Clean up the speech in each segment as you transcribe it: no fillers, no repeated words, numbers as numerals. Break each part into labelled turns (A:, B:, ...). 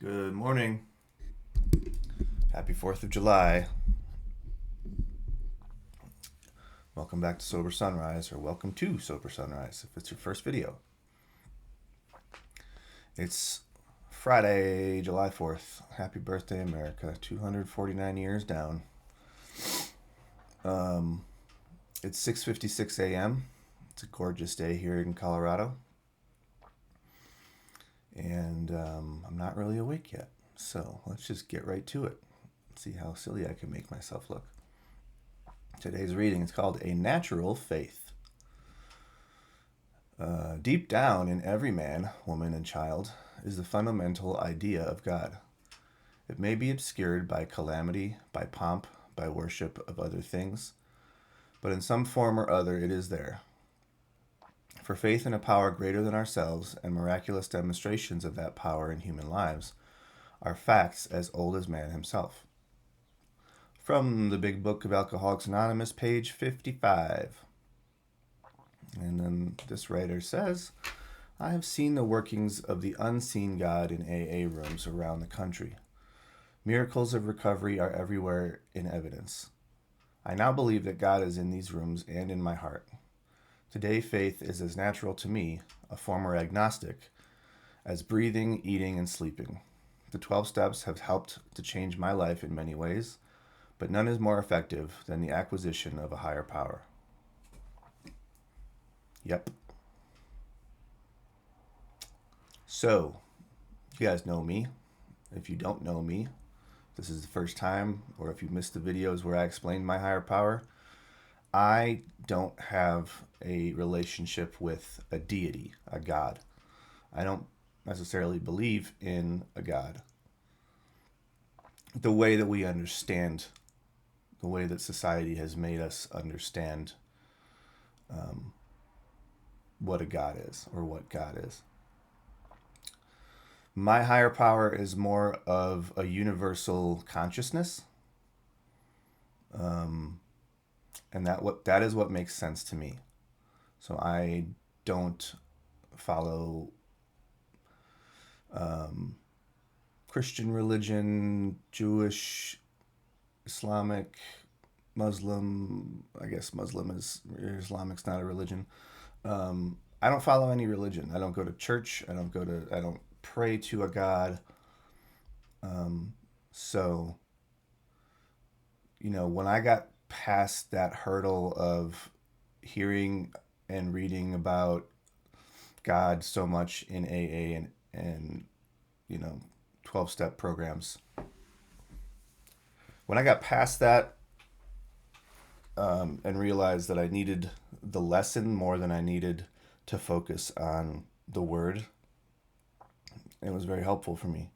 A: Good morning. Happy 4th of July. Welcome back to Sober Sunrise, or welcome to Sober Sunrise if it's your first video. It's Friday, July 4th. Happy birthday, America. 249 years down. It's 6:56 a.m. It's a gorgeous day here in Colorado. And I'm not really awake yet. So let's just get right to it. See how silly I can make myself look. Today's reading is called A Natural Faith. Deep down in every man, woman, and child is the fundamental idea of God. It may be obscured by calamity, by pomp, by worship of other things, but in some form or other it is there. For faith in a power greater than ourselves and miraculous demonstrations of that power in human lives are facts as old as man himself. From the Big Book of Alcoholics Anonymous, page 55. And then this writer says, I have seen the workings of the unseen God in AA rooms around the country. Miracles of recovery are everywhere in evidence. I now believe that God is in these rooms and in my heart. Today, faith is as natural to me, a former agnostic, as breathing, eating, and sleeping. The 12 steps have helped to change my life in many ways, but none is more effective than the acquisition of a higher power. Yep. So, you guys know me. If you don't know me, this is the first time, or if you missed the videos where I explained my higher power, I don't have a relationship with a deity, a God. I don't necessarily believe in a God. The way that we understand, the way that society has made us understand what a God is or what God is. My higher power is more of a universal consciousness. And that is what makes sense to me. So I don't follow Christian religion, Jewish, Islamic, Muslim. I guess Islamic's not a religion. I don't follow any religion. I don't go to church. I don't pray to a God. So, when I got past that hurdle of hearing and reading about God so much in AA and 12-step programs, when I got past that and realized that I needed the lesson more than I needed to focus on the word, it was very helpful for me.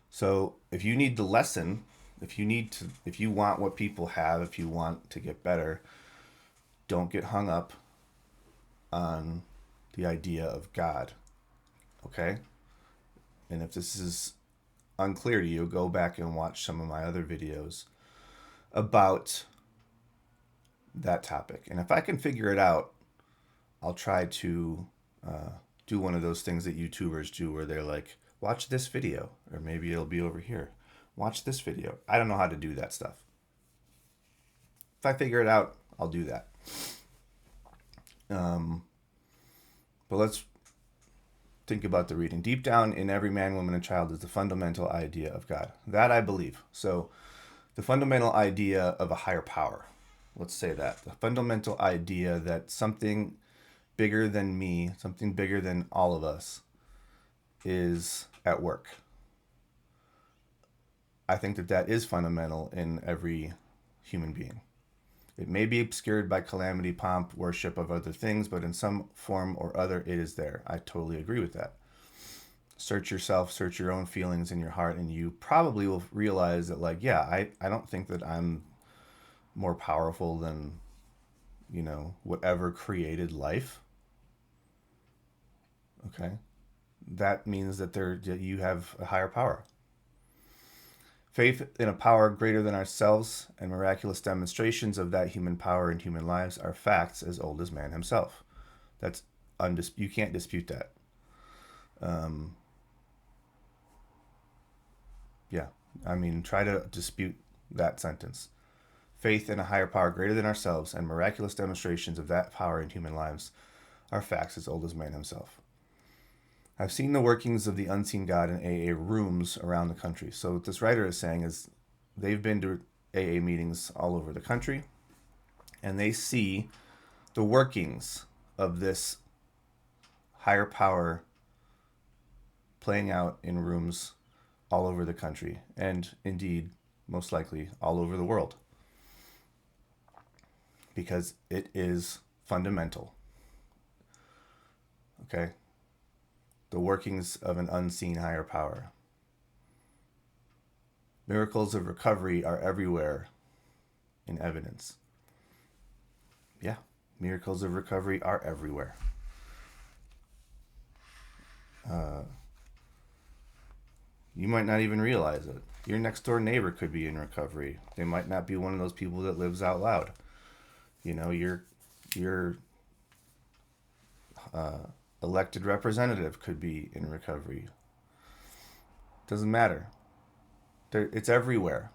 A: So if you need the lesson, if you want what people have, if you want to get better, don't get hung up on the idea of God. Okay? And if this is unclear to you, go back and watch some of my other videos about that topic. And if I can figure it out, I'll try to do one of those things that YouTubers do where they're like, watch this video, or maybe it'll be over here. Watch this video. I don't know how to do that stuff. If I figure it out, I'll do that. But let's think about the reading. Deep down in every man, woman, and child is the fundamental idea of God. That I believe. So the fundamental idea of a higher power. Let's say that. The fundamental idea that something bigger than me, something bigger than all of us, is at work. I think that is fundamental in every human being. It may be obscured by calamity, pomp, worship of other things, but in some form or other, it is there. I totally agree with that. Search yourself, search your own feelings in your heart, and you probably will realize that, I don't think that I'm more powerful than, whatever created life. Okay? That means that you have a higher power. Faith in a power greater than ourselves and miraculous demonstrations of that human power in human lives are facts as old as man himself. That's you can't dispute that. Yeah. I mean, try to dispute that sentence. Faith in a higher power greater than ourselves and miraculous demonstrations of that power in human lives are facts as old as man himself. I've seen the workings of the unseen God in AA rooms around the country. So what this writer is saying is they've been to AA meetings all over the country and they see the workings of this higher power playing out in rooms all over the country and indeed most likely all over the world because it is fundamental. Okay? The workings of an unseen higher power. Miracles of recovery are everywhere in evidence. Yeah, miracles of recovery are everywhere. You might not even realize it. Your next door neighbor could be in recovery. They might not be one of those people that lives out loud. You know, your elected representative could be in recovery. Doesn't matter. It's everywhere.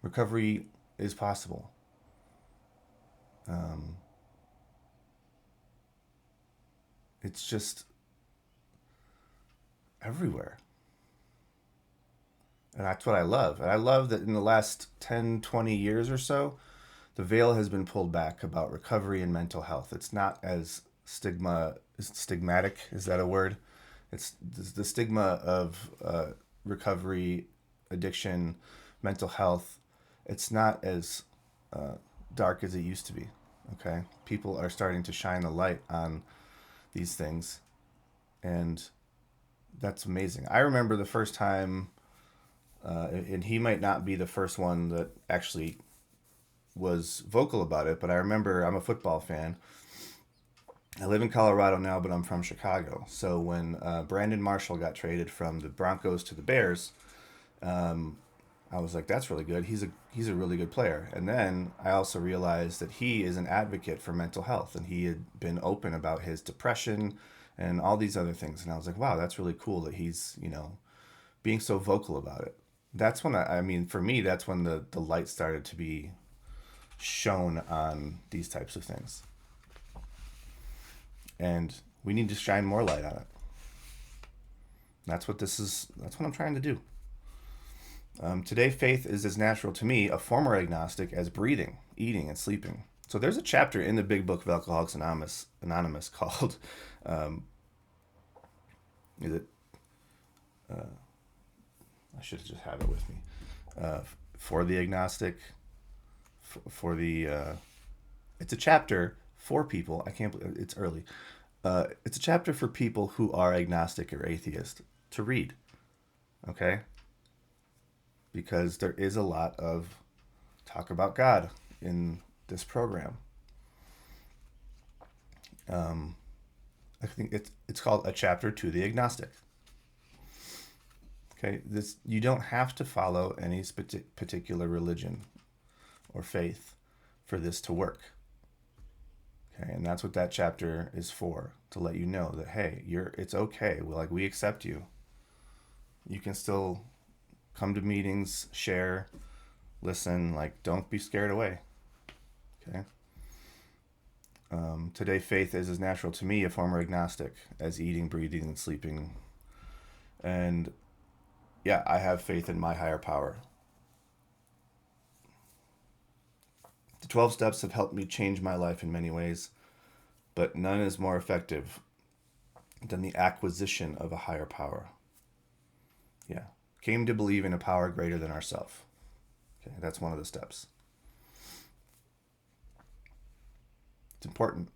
A: Recovery is possible. Um, it's just everywhere. And that's what I love. And I love that in the last 10, 20 years or so, the veil has been pulled back about recovery and mental health. It's not as stigmatic. Is that a word? It's the stigma of recovery, addiction, mental health. It's not as uh, dark as it used to be. Okay, people are starting to shine a light on these things, and that's amazing. I remember the first time, and he might not be the first one that actually was vocal about it, but I remember I'm a football fan. I live in Colorado now, but I'm from Chicago. So when Brandon Marshall got traded from the Broncos to the Bears, um, I was like, "That's really good. He's a really good player." And then I also realized that he is an advocate for mental health, and he had been open about his depression and all these other things. And I was like, "Wow, that's really cool that he's being so vocal about it." That's when I mean, for me, that's when the light started to be shown on these types of things. And we need to shine more light on it. That's what this is. That's what I'm trying to do. Today, faith is as natural to me, a former agnostic, as breathing, eating, and sleeping. So there's a chapter in the big book of Alcoholics Anonymous called, um, is it, I should have just had it with me, for the agnostic, for the, it's a chapter for people, I can't believe, it's early. It's a chapter for people who are agnostic or atheist to read, okay? Because there is a lot of talk about God in this program. Um, I think it's called A Chapter to the Agnostic. Okay, this you don't have to follow any particular religion or faith for this to work. Okay, and that's what that chapter is for, to let you know that hey, it's okay. We accept you. You can still come to meetings, share, listen. Like, don't be scared away. Okay. Today, faith is as natural to me, a former agnostic, as eating, breathing, and sleeping. And yeah, I have faith in my higher power. The 12 steps have helped me change my life in many ways, but none is more effective than the acquisition of a higher power. Yeah. Came to believe in a power greater than ourselves. Okay, that's one of the steps. It's important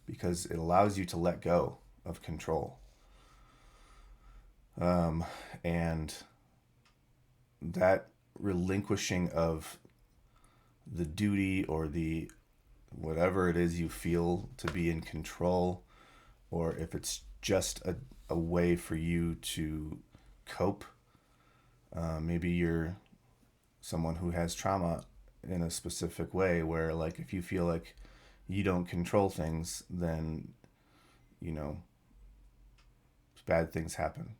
A: because it allows you to let go of control. And that relinquishing of the duty or the whatever it is you feel to be in control, or if it's just a way for you to cope. Maybe you're someone who has trauma in a specific way where, like, if you feel like you don't control things, then, bad things happen.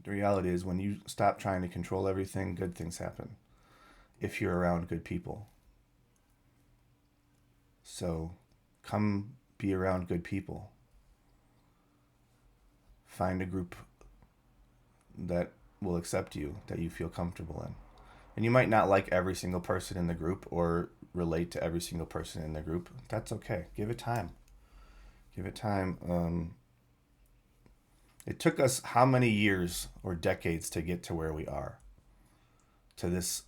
A: The reality is when you stop trying to control everything, good things happen if you're around good people. So come be around good people. Find a group that will accept you, that you feel comfortable in. And you might not like every single person in the group or relate to every single person in the group. That's okay. Give it time. Give it time. It took us how many years or decades to get to where we are? To this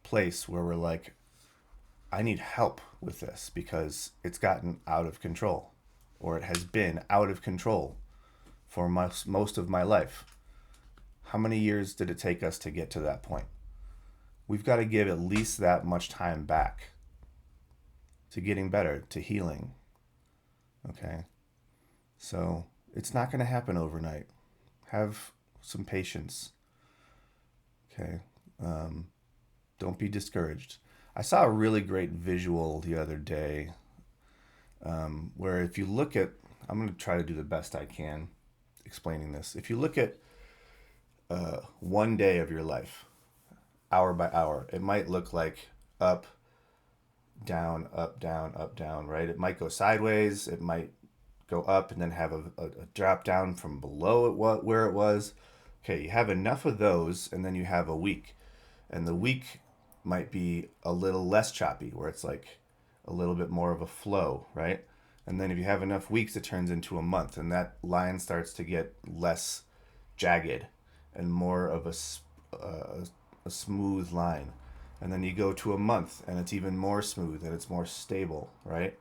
A: place where we're like, I need help with this because it's gotten out of control, or it has been out of control for most of my life. How many years did it take us to get to that point? We've got to give at least that much time back to getting better, to healing. Okay? So it's not going to happen overnight. Have some patience. Okay? Don't be discouraged. I saw a really great visual the other day where if you look at, I'm going to try to do the best I can explaining this. If you look at one day of your life, hour by hour, it might look like up, down, up, down, up, down, right? It might go sideways. It might go up and then have a drop down from below where it was. Okay, you have enough of those, and then you have a week. And the week might be a little less choppy, where it's like a little bit more of a flow, right? And then if you have enough weeks, it turns into a month, and that line starts to get less jagged and more of a smooth line. And then you go to a month, and it's even more smooth, and it's more stable, right?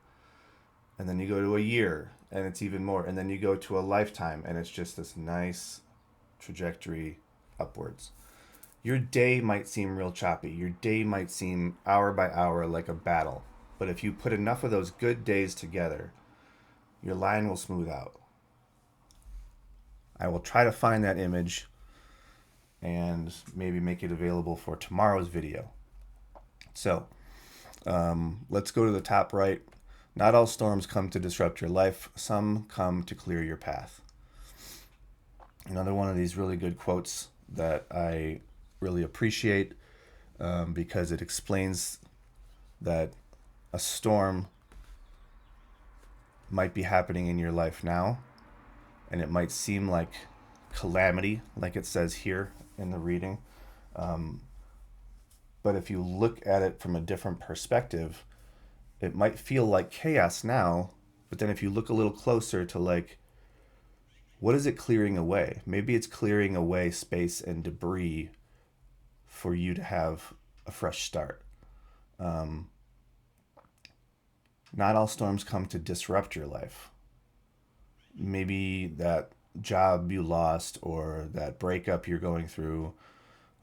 A: And then you go to a year, and it's even more. And then you go to a lifetime, and it's just this nice trajectory upwards. Your day might seem real choppy. Your day might seem hour by hour like a battle. But if you put enough of those good days together, your line will smooth out. I will try to find that image and maybe make it available for tomorrow's video. So, let's go to the top right. Not all storms come to disrupt your life. Some come to clear your path. Another one of these really good quotes that I really appreciate because it explains that a storm might be happening in your life now, and it might seem like calamity, like it says here in the reading. But if you look at it from a different perspective, it might feel like chaos now, but then if you look a little closer to like, what is it clearing away? Maybe it's clearing away space and debris for you to have a fresh start. Not all storms come to disrupt your life. Maybe that job you lost or that breakup you're going through,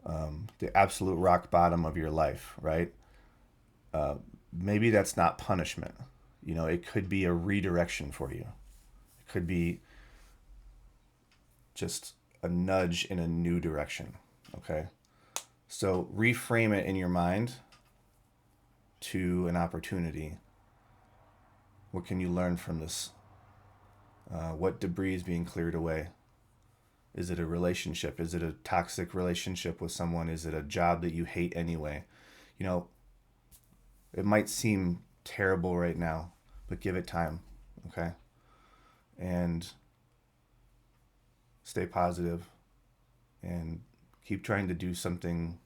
A: the absolute rock bottom of your life, right? Maybe that's not punishment. You know, it could be a redirection for you. It could be just a nudge in a new direction, okay? So reframe it in your mind to an opportunity. What can you learn from this? What debris is being cleared away? Is it a relationship? Is it a toxic relationship with someone? Is it a job that you hate anyway? You know, it might seem terrible right now, but give it time, okay? And stay positive and keep trying to do something.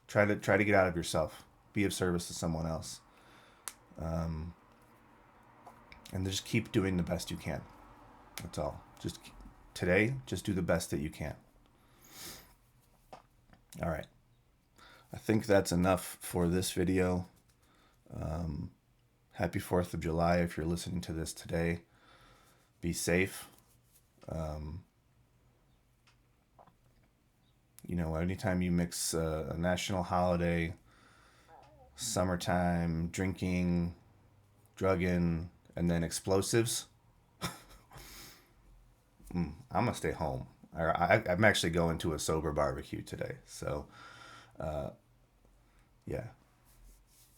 A: Try to get out of yourself. Be of service to someone else. And just keep doing the best you can. That's all. Today, just do the best that you can. All right. I think that's enough for this video. Happy 4th of July if you're listening to this today. Be safe. You know, anytime you mix a national holiday, summertime, drinking, drugging, and then explosives, I'm going to stay home. I'm actually going to a sober barbecue today. So, yeah.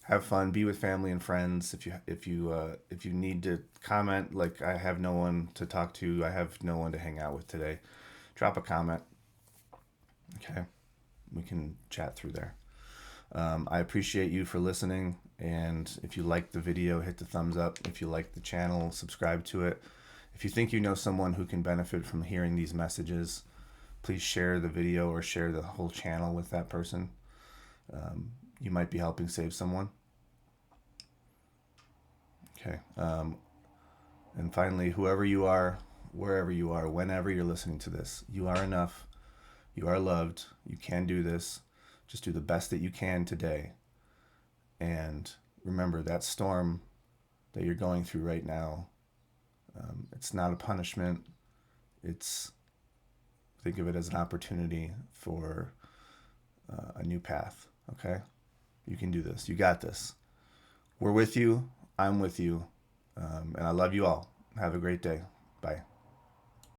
A: Have fun, be with family and friends. If you need to comment, like I have no one to talk to, I have no one to hang out with today, drop a comment. Okay, we can chat through there. I appreciate you for listening, and if you like the video, hit the thumbs up. If you like the channel, subscribe to it. If you think you know someone who can benefit from hearing these messages, please share the video or share the whole channel with that person. You might be helping save someone. Okay. And finally, whoever you are, wherever you are, whenever you're listening to this, you are enough. You are loved. You can do this. Just do the best that you can today. And remember that storm that you're going through right now, it's not a punishment. It's, think of it as an opportunity for a new path. Okay? You can do this. You got this. We're with you. I'm with you. And I love you all. Have a great day. Bye.